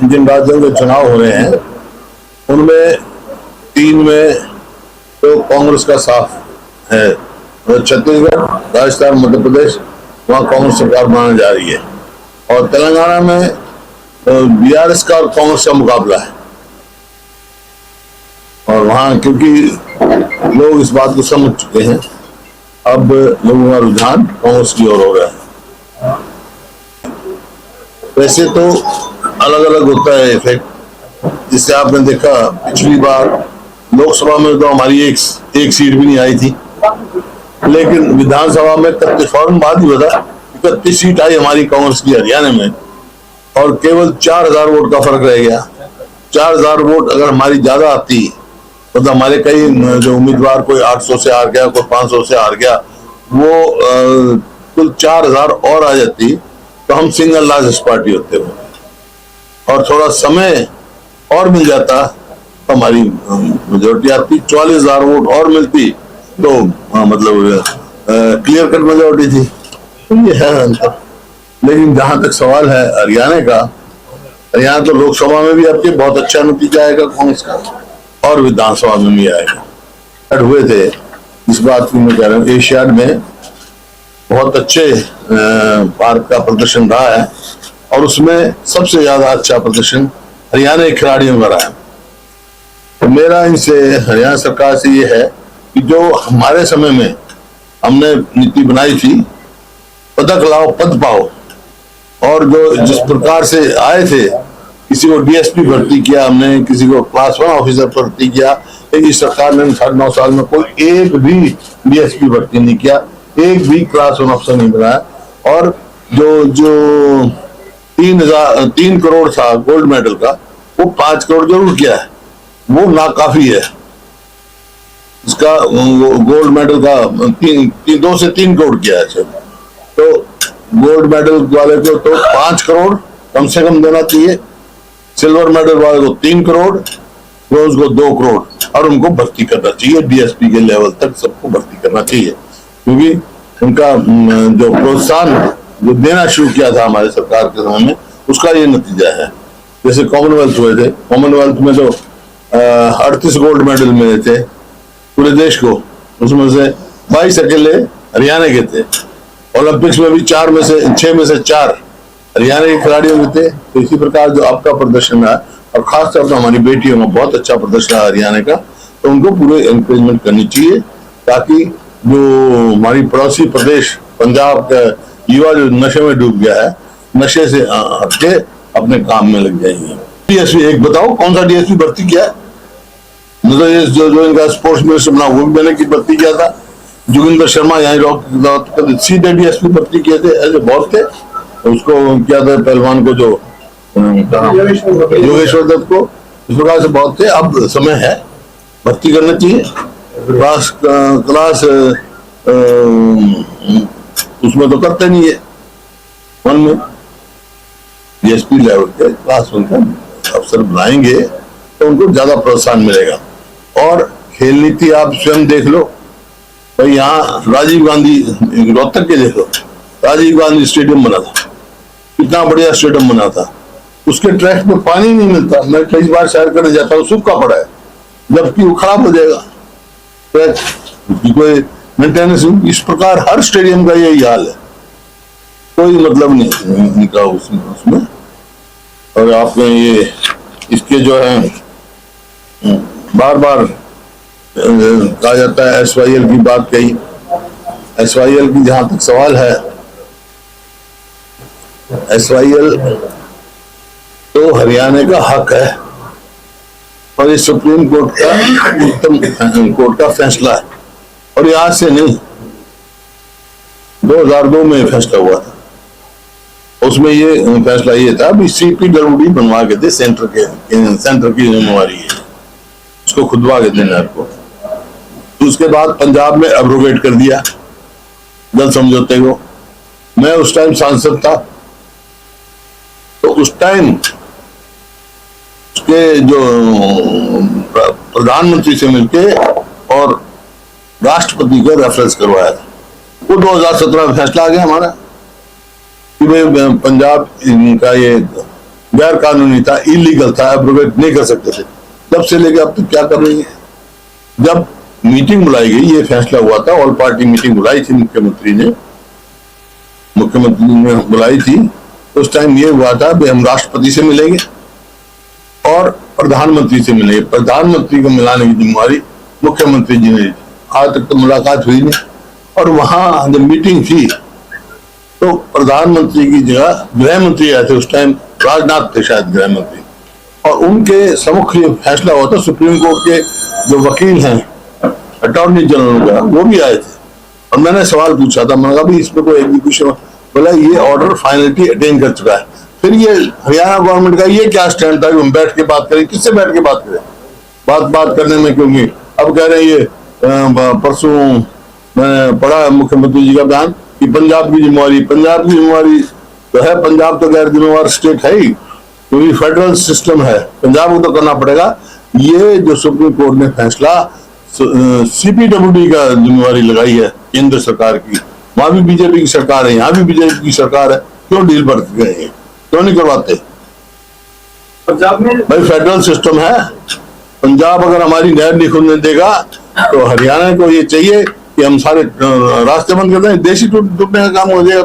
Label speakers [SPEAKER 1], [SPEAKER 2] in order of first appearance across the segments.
[SPEAKER 1] जिन राज्यों के चुनाव हो रहे हैं उनमें 3 में तो कांग्रेस का साफ है। छत्तीसगढ़, राजस्थान, मध्य प्रदेश, वहाँ कांग्रेस सरकार बनाने जा रही है। और तेलंगाना में बीआरएस का और कांग्रेस का मुकाबला है। और वहाँ क्योंकि लोग इस बात को समझ चुके हैं, अब लोगों का रुझान कांग्रेस की ओर हो रहा है। वैसे तो अलग अलग होता है इफेक्ट। जिससे आपने देखा पिछली बार लोकसभा में तो हमारी एक सीट भी नहीं आई थी, लेकिन विधानसभा में फौरन बाद ही बता 31 सीट आई हमारी कांग्रेस की हरियाणा में, और केवल 4000 वोट का फर्क रह गया। 4000 वोट अगर हमारी ज्यादा आती, मतलब हमारे कई जो उम्मीदवार, कोई 800 से हार गया, कोई 500 से हार गया, वो कुल 4000 और आ जाती तो हम सिंगल लार्जेस्ट पार्टी होते हो, और थोड़ा समय और मिल जाता तो हमारी मेजोरिटी आती। 44,000 वोट और मिलती तो मतलब क्लियर कट मेजोरिटी थी। तो ये है अंतर। लेकिन जहां तक सवाल है हरियाणा का, हरियाणा तो लोकसभा में भी आपके बहुत अच्छा नतीजा आएगा कांग्रेस का, और विधानसभा में भी आएगा। हुए थे इस बात की मैं कह रहा हूँ, एशियाड में बहुत अच्छे भारत का प्रदर्शन रहा है, और उसमें सबसे ज्यादा अच्छा प्रदर्शन हरियाणा के खिलाड़ियों का रहा है। तो मेरा इनसे, हरियाणा सरकार से ये है कि जो हमारे समय में हमने नीति बनाई थी, पदक लाओ पद पाओ, और जो जिस प्रकार से आए थे, किसी को डीएसपी भर्ती किया हमने, किसी को क्लास 1 ऑफिसर भर्ती किया, लेकिन सरकार ने 9.5 साल में कोई एक भी डीएसपी भर्ती नहीं किया, एक भी क्लास 1 ऑफिसर नहीं बनाया। और जो 3 करोड़ था गोल्ड मेडल का, वो 5 करोड़ जरूर किया है, वो नाकाफी है। इसका गोल्ड मेडल का 2 से 3 करोड़ किया है। तो गोल्ड मेडल वाले को तो 5 करोड़ कम से कम देना चाहिए, सिल्वर मेडल वाले को 3 करोड़, ब्रोंज को 2 करोड़, और उनको भर्ती करना चाहिए। डीएसपी के लेवल तक सबको भर्ती करना चाहिए, क्योंकि उनका जो प्रोत्साहन जो देना शुरू किया था हमारे सरकार के समय में, उसका ये नतीजा है। जैसे कॉमनवेल्थ हुए थे, कॉमनवेल्थ में तो 38 गोल्ड मेडल मिले थे पूरे देश को, उसमें से 22 अकेले हरियाणा के थे। ओलंपिक्स में भी 6 में से 4 हरियाणा के खिलाड़ियों के थे। तो इसी प्रकार जो आपका प्रदर्शन है, और खासतौर पर हमारी बेटियों का बहुत अच्छा प्रदर्शन है हरियाणा का, तो उनको पूरे एनकरेजमेंट करनी चाहिए, ताकि जो हमारी पड़ोसी प्रदेश पंजाब का युवा जो नशे में डूब गया है, नशे से हटके अपने काम में लग जाएंगे। डीएसपी एक बताओ, कौन सा डीएसपी भर्ती किया है? मतलब ये जो इनका स्पोर्ट्स मिनिस्टर बना, वो भी मैंने की भर्ती किया था। जोगिंदर शर्मा यहाँ सीधे डीएसपी भर्ती किए थे, ऐसे बहुत थे। उसको क्या था, पहलवान को जो योगेश्वर दत्त को, इस प्रकार से बहुत थे। अब समय है, भर्ती करना चाहिए। क्लास उसमें तो करते नहीं है, 1 में डीएसपी लेवल के क्लास 1 का अफसर बनाएंगे तो उनको ज्यादा प्रोत्साहन मिलेगा। और खेल नीति आप स्वयं देख लो भाई, यहाँ राजीव गांधी, रोहतक के देखो, राजीव गांधी स्टेडियम बना था, कितना बढ़िया स्टेडियम बना था। उसके ट्रैक में पानी नहीं मिलता, मैं कई बार सैर करने जाता हूँ, सूखा पड़ा है, जबकि वो खराब हो जाएगा ट्रैक, कोई मेंटेनेंस। इस प्रकार हर स्टेडियम का यही हाल है, कोई मतलब नहीं निकला उसमें। और आपने ये इसके जो है बार बार कहा जाता है SYL की बात कही। SYL की जहां तक सवाल है, SYL तो हरियाणा का हक है, और ये सुप्रीम कोर्ट का उत्तम कोर्ट का फैसला है, और ये आज से नहीं, 2002 में फैसला हुआ था। उसमें ये फैसला ये था भी CPWD बनवा के दे, सेंटर की जिम्मेवारी है, उसको खुदवा के देना आपको। तो उसके बाद पंजाब में एब्रोगेट कर दिया जल समझौते को। मैं उस टाइम सांसद था, तो उस टाइम उसके जो प्रधानमंत्री से मिलके और राष्ट्रपति को रेफरेंस करवाया था। वो 2017 में फैसला आ गया हमारा कि भाई पंजाब का ये गैर कानूनी था, इलीगल था, एब्रोगेट नहीं कर सकते थे। तब से लेके अब तक क्या कर रही है? जब मीटिंग बुलाई गई, ये फैसला हुआ था, ऑल पार्टी मीटिंग बुलाई थी मुख्यमंत्री ने बुलाई थी, उस टाइम ये हुआ था कि हम राष्ट्रपति से मिलेंगे और प्रधानमंत्री से मिलेंगे। प्रधानमंत्री को मिलाने की जिम्मेवारी मुख्यमंत्री जी ने, आज तक तो मुलाकात हुई नहीं। और वहां जब मीटिंग थी तो प्रधानमंत्री की जगह गृह मंत्री आए थे, उस टाइम राजनाथ थे शायद गृह मंत्री, और उनके सम्मुख ये फैसला हुआ था। सुप्रीम कोर्ट के जो वकील हैं, अटॉर्नी जनरल का, वो भी आए थे और मैंने सवाल पूछा था, मैंने कहा भाई इसमें कोई एग्जीक्यूशन, बोला ये ऑर्डर फाइनलिटी अटेन कर चुका है। फिर ये हरियाणा गवर्नमेंट का ये क्या स्टैंड था कि हम बैठ के बात करें? किससे बैठ के बात करें? बात करने में क्योंकि अब कह रहे हैं ये परसों मैंने पढ़ा मुख्यमंत्री जी का बयान कि पंजाब की जिम्मेवारी तो है। पंजाब तो गैर जिम्मेवार स्टेट है ही, क्योंकि फेडरल सिस्टम है, पंजाब को तो करना पड़ेगा। ये जो सुप्रीम कोर्ट ने फैसला सीपीडब्ल्यूडी का जिम्मेवारी लगाई है केंद्र सरकार की, वहां भी बीजेपी की सरकार है, यहाँ भी बीजेपी की सरकार है, क्यों डील बढ़ गए हैं? क्यों नहीं करवाते?
[SPEAKER 2] पंजाब में
[SPEAKER 1] भाई फेडरल सिस्टम है, पंजाब अगर हमारी नहर नहीं खुलने देगा तो हरियाणा को ये चाहिए कि हम सारे रास्ते बंद कर दें, देश ही टूटने का काम हो जाएगा।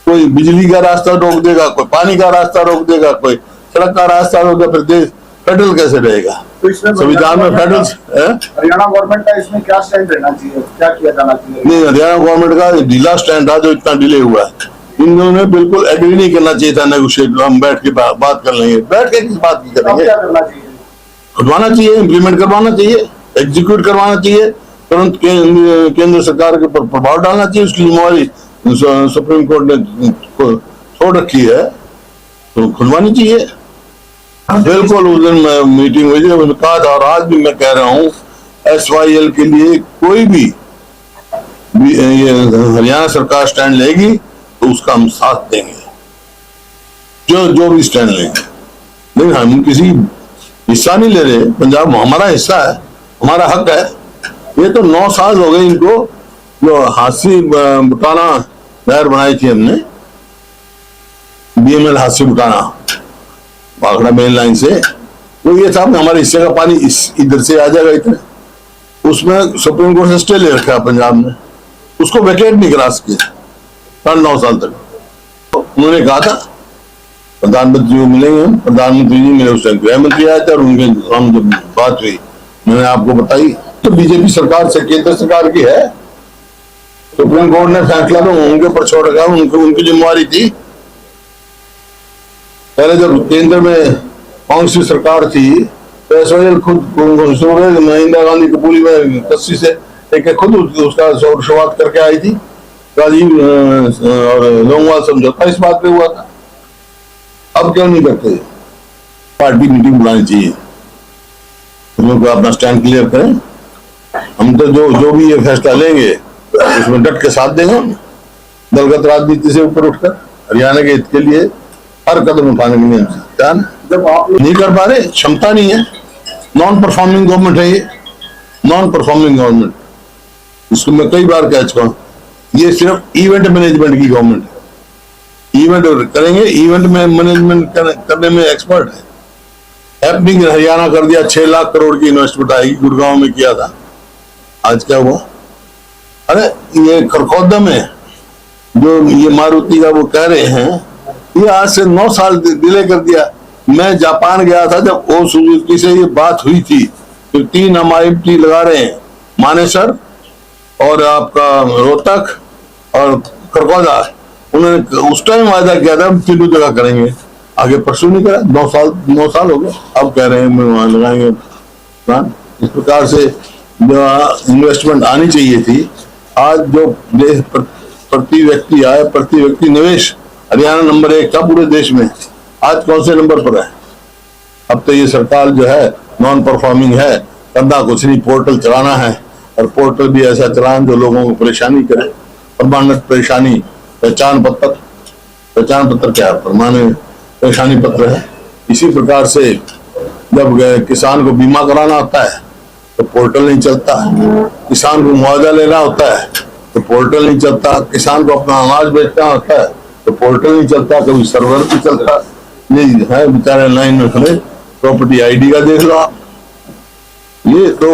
[SPEAKER 1] कोई बिजली का रास्ता रोक देगा, कोई पानी का रास्ता रोक देगा, कोई सड़क का रास्ता रोक देगा, फिर देश फेडरल कैसे रहेगा?
[SPEAKER 2] तो इसमें
[SPEAKER 1] संविधान में फेडरल
[SPEAKER 2] हरियाणा गवर्नमेंट का इसमें क्या स्टैंड रहना चाहिए, क्या किया जाना चाहिए?
[SPEAKER 1] नहीं, हरियाणा गवर्नमेंट का ढीला स्टैंड था जो इतना डिले हुआ है। इन दोनों ने बिल्कुल एग्री नहीं करना चाहिए था, नेगोशिएट हम बैठ के बात कर लेंगे। बैठ के किस बात की करेंगे?
[SPEAKER 2] क्या करना चाहिए?
[SPEAKER 1] खुदवाना चाहिए, इम्प्लीमेंट करवाना चाहिए, एग्जीक्यूट करवाना चाहिए, तुरंत केंद्र सरकार के ऊपर प्रभाव डालना चाहिए। उसकी जिम्मेवारी सुप्रीम कोर्ट ने छोड़ रखी है, तो खुलवानी चाहिए। बिल्कुल उस दिन मीटिंग हुई थी, मैंने कहा था और आज भी मैं कह रहा हूँ, SYL के लिए कोई भी ये हरियाणा सरकार स्टैंड लेगी तो उसका हम साथ देंगे, जो भी स्टैंड लेंगे। लेकिन हम किसी हिस्सा नहीं ले रहे, पंजाब हमारा हिस्सा है, हमारा हक है। ये तो 9 साल हो गए इनको, जो हाथी बुटाना नहर बनाई थी हमने, BML हाथी बुटाना भाखड़ा मेन लाइन से, वो ये था हमारे हिस्से का पानी इधर से आ जाएगा इतने, उसमें सुप्रीम कोर्ट से स्टे ले रखा पंजाब ने, उसको वैकेट नहीं करा सके 9 साल तक। तो उन्होंने कहा था प्रधानमंत्री को मिलेंगे हम, प्रधानमंत्री जी मेरे उस टाइम गृह मंत्री आए थे और उनके हम जब बात हुई मैंने आपको बताई, तो बीजेपी सरकार से केंद्र सरकार की है, सुप्रीम कोर्ट ने फैसला तो उनके ऊपर छोड़ रखा, उनकी जिम्मेवारी थी। पहले जब केंद्र में कांग्रेस की सरकार थी तो SYL खुद इंदिरा गांधी कपूरी में कस्सी से एक खुद उसका शुरुआत करके आई थी, राजीव और लोंगवाल समझौता इस बात पे हुआ था। अब क्यों नहीं करते? पार्टी मीटिंग बुलानी चाहिए, लोग अपना स्टैंड क्लियर करें। हम तो जो भी ये फैसला लेंगे उसमें डट के साथ देंगे, दलगत राजनीति से ऊपर उठकर हरियाणा के हित के लिए हर कदम उठाने के लिए तैयार।
[SPEAKER 2] जब आप
[SPEAKER 1] नहीं कर पा रहे, क्षमता नहीं है, नॉन परफॉर्मिंग गवर्नमेंट है ये, नॉन परफॉर्मिंग गवर्नमेंट। इसको मैं कई बार कह चुका हूं, ये सिर्फ इवेंट मैनेजमेंट की गवर्नमेंट है। इवेंट करेंगे, इवेंट में मैनेजमेंट करने में एक्सपर्ट है। हैपनिंग हरियाणा कर दिया, 6 लाख करोड़ की इन्वेस्टमेंट आएगी, गुड़गांव में किया था, आज क्या हुआ? अरे ये खरखौदा में जो ये मारुति का वो कह रहे हैं, ये आज से 9 साल डिले कर दिया। मैं जापान गया था जब ओ सुजुकी से ये बात हुई थी, तो 3 MIMT लगा रहे हैं, मानेसर और आपका रोहतक और खरखौदा। उन्होंने उस टाइम वायदा किया था हम तीनों जगह करेंगे, आगे परसों नहीं करा। 9 साल हो गए, अब कह रहे हैं मैं वहां लगाएंगे प्लान। इस प्रकार से जो इन्वेस्टमेंट आनी चाहिए थी, आज जो देश प्रति व्यक्ति आय, प्रति व्यक्ति निवेश हरियाणा नंबर 1 था पूरे देश में, आज कौन से नंबर पर है? अब तो ये सरकार जो है नॉन परफॉर्मिंग है, करना कुछ नहीं, पोर्टल चलाना है, और पोर्टल भी ऐसा चलाना जो लोगों को परेशानी करे, परमानेंट परेशानी। पहचान पत्र क्या है? परमानेंट परेशानी पत्र है। इसी प्रकार से जब किसान को बीमा कराना होता है तो पोर्टल नहीं चलता, किसान को मुआवजा लेना होता है तो पोर्टल नहीं चलता, किसान को अपना अनाज बेचना होता है तो पोर्टल नहीं चलता, कभी सर्वर नहीं चलता। नहीं है, बेचारे लाइन में खड़े, प्रॉपर्टी आईडी का देख लो आप। ये तो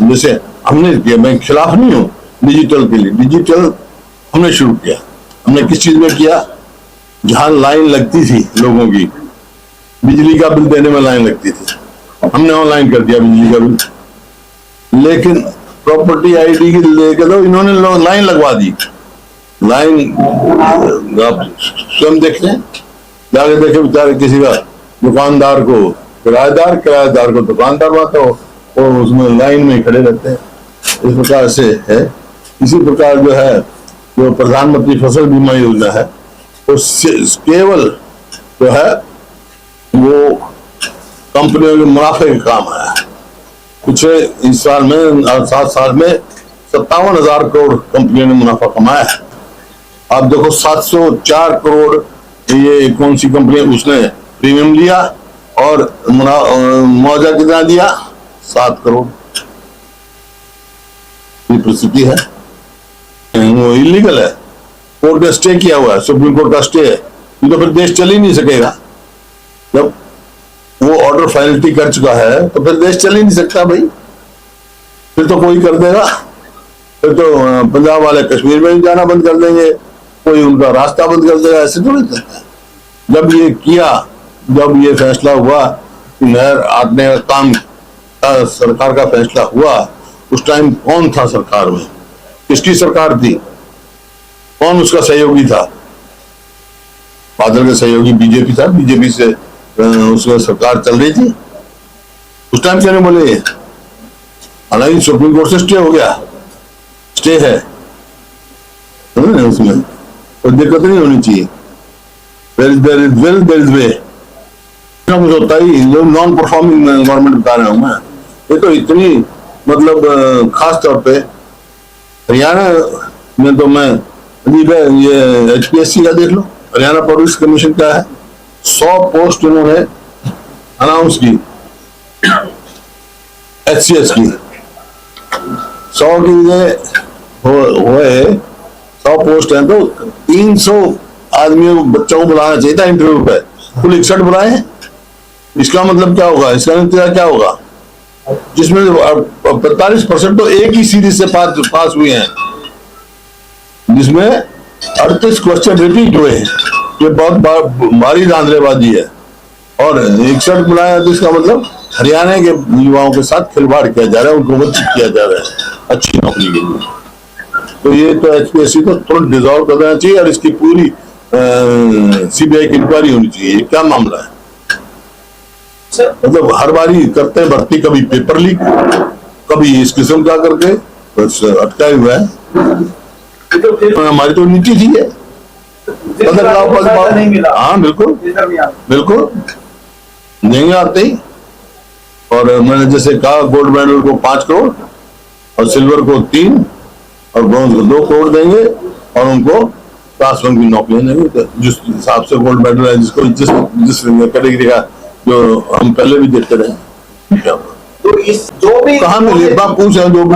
[SPEAKER 1] जैसे हमने किया, मैं खिलाफ नहीं हूँ डिजिटल के लिए, डिजिटल हमने शुरू किया। हमने किस चीज में किया? जहां लाइन लगती थी लोगों की, बिजली का बिल देने में लाइन लगती थी, हमने ऑनलाइन कर दिया बिजली का बिल। लेकिन प्रॉपर्टी आईडी की लेके तो इन्होंने लाइन लगवा दी। लाइन आप स्वयं देख लें, जाके देखे बेचारे किसी का दुकानदार को किराएदार, किराएदार को दुकानदार बात हो, और उसमें लाइन में खड़े रहते हैं। इस प्रकार से है। इसी प्रकार जो है, जो प्रधानमंत्री फसल बीमा योजना है, वो केवल जो है वो कंपनियों के मुनाफे का काम आया है। पिछले इस साल में 7 साल में 57,000 करोड़ कंपनियों ने मुनाफा कमाया है। आप देखो 704 करोड़ ये कौन सी कंपनी, उसने प्रीमियम लिया और मुआवजा कितना दिया? 7 करोड़। ये परिस्थिति है, वो इलीगल है। कोर्ट ने स्टे किया हुआ है, सुप्रीम कोर्ट का स्टे है, तो फिर देश चल ही नहीं सकेगा। जब वो ऑर्डर फाइनलिटी कर चुका है तो फिर देश चल ही नहीं सकता भाई। फिर तो कोई कर देगा, फिर तो पंजाब वाले कश्मीर में जाना बंद कर देंगे, कोई उनका रास्ता बंद कर देगा। ऐसे थोड़ी चलता है। जब ये किया, जब ये फैसला हुआ कि नहर आटने का काम सरकार का फैसला हुआ, उस टाइम कौन था सरकार में? किसकी सरकार थी? कौन उसका सहयोगी था? बादल का सहयोगी बीजेपी था, बीजेपी से उसका सरकार चल रही थी। उस टाइम क्या नहीं बोले? हालांकि सुप्रीम कोर्ट से स्टे हो गया, स्टे है उसमें, तो दिक्कत नहीं होनी चाहिए। कुछ होता ही, लोग नॉन परफॉर्मिंग गवर्नमेंट बता रहा हूं मैं। ये तो इतनी मतलब खास तौर पे हरियाणा में तो मैं ये HPSC का देख लो, हरियाणा पब्लिक कमीशन का है, 100 पोस्ट उन्होंने अनाउंस की HCS की। 100 की हुए 100 पोस्ट है, तो 300 आदमियों बच्चों को बुलाना चाहिए था इंटरव्यू पे, कुल 61 बुलाए। इसका मतलब क्या होगा? इसका नतीजा क्या होगा? जिसमें 45% तो एक ही सीरीज से पास हुए हैं, जिसमें 38 क्वेश्चन रिपीट हुए हैं। ये बहुत भारी धांधलेबाजी है। और 61 बुलाया, तो इसका मतलब हरियाणा के युवाओं के साथ खिलवाड़ किया जा रहा है, उनको वंचित किया जा रहा है अच्छी नौकरी के लिए। तो ये तो HPSC को तुरंत डिसॉल्व कर देना चाहिए और इसकी पूरी CBI की इंक्वायरी होनी चाहिए। क्या मामला है? मतलब हर बारी करते हैं भर्ती, कभी पेपर लीक, कभी इस किस्म का करके बस अटका हुआ है। हमारी तो नीति थी है, हाँ बिल्कुल बिल्कुल देंगे आते ही। और मैंने जैसे कहा, गोल्ड मेडल को 5 करोड़ और सिल्वर को 3 और ब्रॉन्ज को 2 करोड़ देंगे, और उनको क्लास 1 की नौकरियां देंगे। तो जिस हिसाब से गोल्ड मेडल है, जिसको जिस कैटेगरी का, जो हम पहले भी देखते रहे।
[SPEAKER 2] तो इस जो भी
[SPEAKER 1] कहाँ मिले? आप पूछ रहे हो जो भी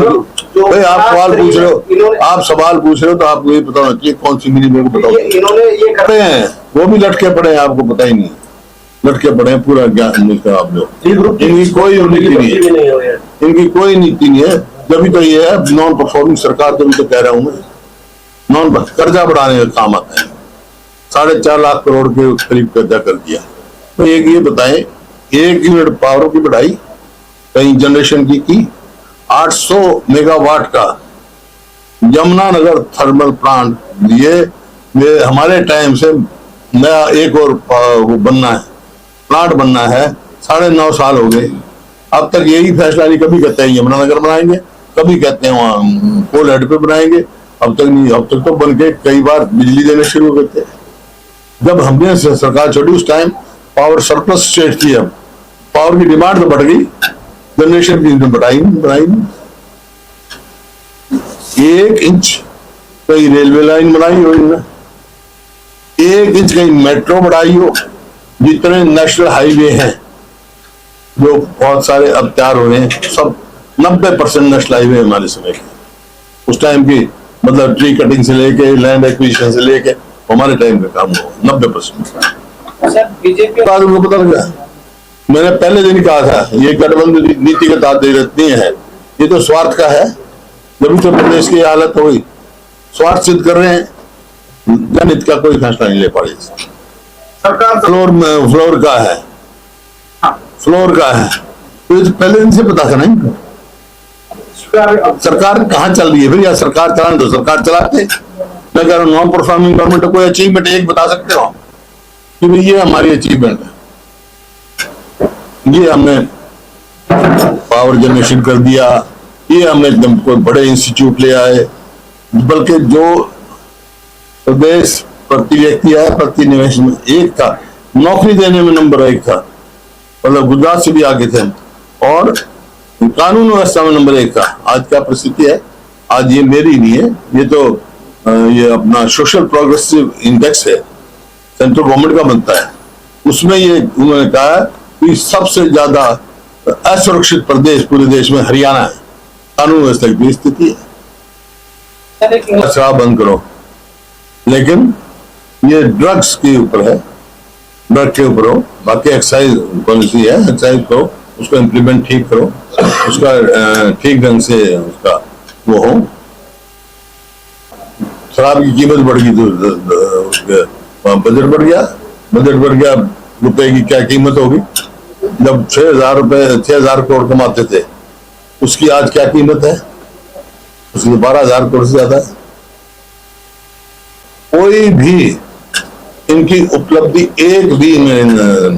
[SPEAKER 1] भाई, आप सवाल पूछ रहे हो, आप सवाल पूछ रहे हो, तो आपको ये पता होना चाहिए कौन सी मिली, मेरे को बताओ।
[SPEAKER 2] इन्होंने ये
[SPEAKER 1] करे हैं, वो भी लटके पड़े हैं, आपको पता ही नहीं, लटके पड़े हैं, पूरा ज्ञान आप लोग। इनकी कोई नीति नहीं है, इनकी कोई नीति नहीं है। जब तो ये है नॉन परफॉर्मिंग सरकार, तभी तो कह रहा हूं मैं, नॉन कर्जा बढ़ाने का काम आता है। 4.5 लाख करोड़ के करीब कर्जा कर दिया। तो एक ये बताएं, 1 यूनिट पावर की बढ़ाई कहीं जनरेशन की 800 मेगावाट का यमुनानगर थर्मल प्लांट, ये हमारे टाइम से नया एक और वो बनना है, प्लांट बनना है। 9.5 साल हो गए, अब तक यही फैसला नहीं। कभी कहते हैं यमुनानगर बनाएंगे, कभी कहते हैं वहां कोल हेड पे बनाएंगे, अब तक नहीं। अब तक तो बन के कई बार बिजली देने शुरू करते। जब हमने सरकार छोड़ी, उस टाइम पावर सरप्लस स्टेट थी। अब पावर की डिमांड तो बढ़ गई, जनरेशन की बढ़ाई नहीं। 1 इंच कहीं रेलवे लाइन बनाई हो इनने, 1 इंच कहीं मेट्रो बढ़ाई हो। जितने नेशनल हाईवे हैं, जो बहुत सारे अब तैयार हो रहे हैं, सब 90% नेशनल हाईवे हमारे समय के, उस टाइम की, मतलब ट्री कटिंग से लेके लैंड एक्विजिशन से लेके हमारे टाइम का काम हुआ 90%।
[SPEAKER 3] सर बीजेपी
[SPEAKER 1] बाद में पता लगा। मैंने पहले दिन ही कहा था ये गठबंधन नीति के तहत नहीं है, ये तो स्वार्थ का है। जब तो प्रदेश की हालत हो गई, स्वार्थ सिद्ध कर रहे हैं, जनहित का कोई फैसला नहीं ले पा रही।
[SPEAKER 2] सरकार
[SPEAKER 1] फ्लोर का है, फ्लोर का है, तो ये तो पहले दिन से पता था नहीं। सरकार कहाँ चल रही है फिर, या सरकार चलाने दो, सरकार चलाते। मैं कह रहा हूँ नॉन परफॉर्मिंग गवर्नमेंट कोई अचीवमेंट एक बता सकते हो कि भाई ये हमारी अचीवमेंट है, ये हमने पावर जनरेशन कर दिया, ये हमने एकदम कोई बड़े इंस्टीट्यूट ले आए। बल्कि जो प्रदेश प्रति व्यक्ति है, प्रति निवेश में एक था, नौकरी देने में नंबर 1 था, मतलब गुजरात से भी आगे थे, और कानून व्यवस्था में नंबर 1 था। आज क्या परिस्थिति है, आज ये मेरी नहीं है, ये तो ये अपना सोशल प्रोग्रेसिव इंडेक्स है, सेंट्रल गवर्नमेंट का बनता है, उसमें ये उन्होंने कहा कि सबसे ज्यादा असुरक्षित प्रदेश पूरे देश में हरियाणा है, कानून व्यवस्था की स्थिति है। शराब बंद करो, लेकिन ये ड्रग्स के ऊपर है, ड्रग के ऊपर हो, बाकी एक्साइज पॉलिसी है, एक्साइज करो, उसको इम्प्लीमेंट ठीक करो, उसका ठीक ढंग से उसका वो हो। शराब की कीमत बढ़ गई तो बजट बढ़ गया, बजट बढ़ गया, रुपए की क्या कीमत होगी। जब 6,000 करोड़ कमाते थे, उसकी आज क्या कीमत है, उसकी 12,000 करोड़ से ज्यादा है। कोई भी इनकी उपलब्धि एक भी नहीं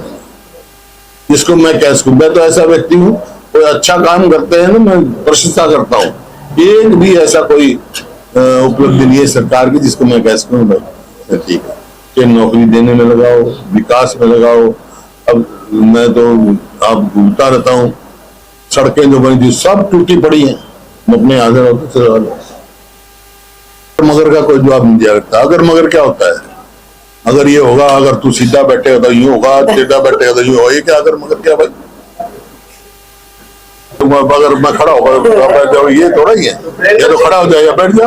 [SPEAKER 1] जिसको मैं कह सकूं। मैं तो ऐसा व्यक्ति हूं, कोई अच्छा काम करते हैं ना, मैं प्रशंसा करता हूं। एक भी ऐसा कोई उपलब्धि नहीं है सरकार की जिसको मैं कह सकूं भाई ठीक है, कि नौकरी देने में लगाओ, विकास में लगाओ। अब मैं तो आप घूमता रहता हूँ, सड़कें जो बनी थी सब टूटी पड़ी हैं, अपने हाजिर होते। मगर का कोई जवाब नहीं दिया करता। अगर मगर क्या होता है, अगर ये होगा, अगर तू सीधा बैठेगा तो यूं होगा, टेढ़ा बैठेगा तो यूं होगा, ये क्या अगर मगर क्या भाई। तुम अगर मैं खड़ा होगा बैठ जाओ, ये थोड़ा ही है, ये तो खड़ा हो जाएगा बैठ जा।